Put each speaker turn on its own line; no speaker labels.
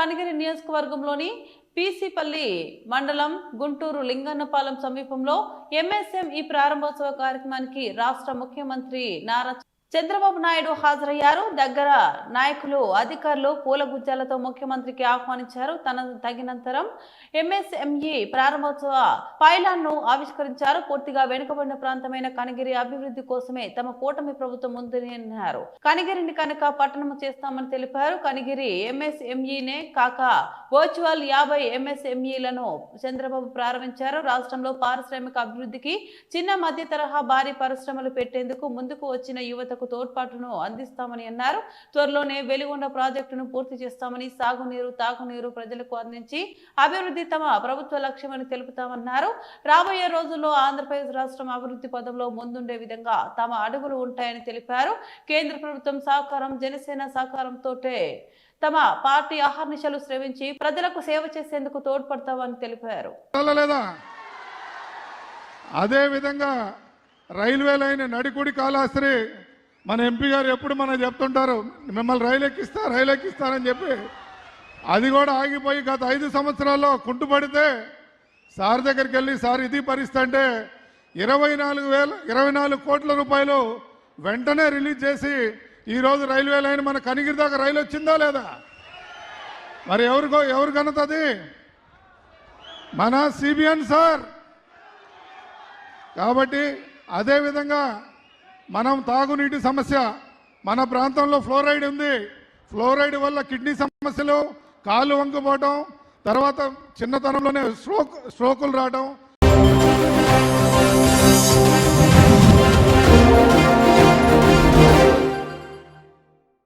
కనిగిరి నియోజకవర్గంలోని పీసీపల్లి మండలం గుంటూరు లింగన్నపాలెం సమీపంలో ఎంఎస్ఎంఈ ప్రారంభోత్సవ కార్యక్రమానికి రాష్ట్ర ముఖ్యమంత్రి నారా చంద్రబాబు నాయుడు హాజరయ్యారు. దగ్గర నాయకులు అధికారులు పూల గుజ్జాలతో ముఖ్యమంత్రికి ఆహ్వానించారు. తగినంతరం ఎంఎస్ఎంఈ ప్రారంభోత్సవ పైలాన్ను ఆవిష్కరించారు. పూర్తిగా వెనుకబడిన ప్రాంతమైన కనిగిరి అభివృద్ధి కోసమే తమ కూటమి ప్రభుత్వం ముందని అన్నారు. కనిగిరిని కనుక పట్టణం చేస్తామని తెలిపారు. కనిగిరి ఎంఎస్ఎంఈనే కాక వర్చువల్ 50 ఎంఎస్ఎంఈలను చంద్రబాబు ప్రారంభించారు. రాష్ట్రంలో పారిశ్రామిక అభివృద్ధికి చిన్న మధ్య తరహా భారీ పరిశ్రమలు పెట్టేందుకు ముందుకు వచ్చిన యువతకు తోడ్పాటును అందిస్తామని అన్నారు. త్వరలోనే వెలిగొండ ప్రాజెక్టును పూర్తి చేస్తామని, సాగునీరు తాగునీరు ప్రజలకు అందించి అభివృద్ధి తమ ప్రభుత్వ లక్ష్యమని తెలుపుతామన్నారు. రాబోయే రోజుల్లో ఆంధ్రప్రదేశ్ రాష్ట్రం అభివృద్ధి పదంలో ముందుండే విధంగా తమ అడుగులు ఉంటాయని తెలిపారు. కేంద్ర ప్రభుత్వం సహకారం, జనసేన సహకారంతోటే తమ పార్టీ అహర్నిశలు శ్రమించి ప్రజలకు సేవ చేసేందుకు తోడ్పడతామని తెలిపారు.
అదే విధంగా రైల్వే లైన్ నడికుడి కాళహస్తి మన ఎంపీ గారు ఎప్పుడు మనం చెప్తుంటారు, మిమ్మల్ని రైలు ఎక్కిస్తారని చెప్పి అది కూడా ఆగిపోయి గత 5 సంవత్సరాల్లో కుంటుపడితే సార్ దగ్గరికి వెళ్ళి సార్ ఇది పరిస్థితి అంటే 24 కోట్ల రూపాయలు వెంటనే రిలీజ్ చేసి ఈరోజు రైల్వే లైన్ మన కనిగిరి దాకా రైలు వచ్చిందా లేదా? మరి ఎవరు కనుతుంది? మన సిబిఎన్ సార్. కాబట్టి అదేవిధంగా మనం తాగునీటి సమస్య, మన ప్రాంతంలో ఫ్లోరైడ్ ఉంది. ఫ్లోరైడ్ వల్ల కిడ్నీ సమస్యలు, కాళ్ళు వంగిపోవటం, తర్వాత చిన్నతనంలోనే స్ట్రోకులు రావడం,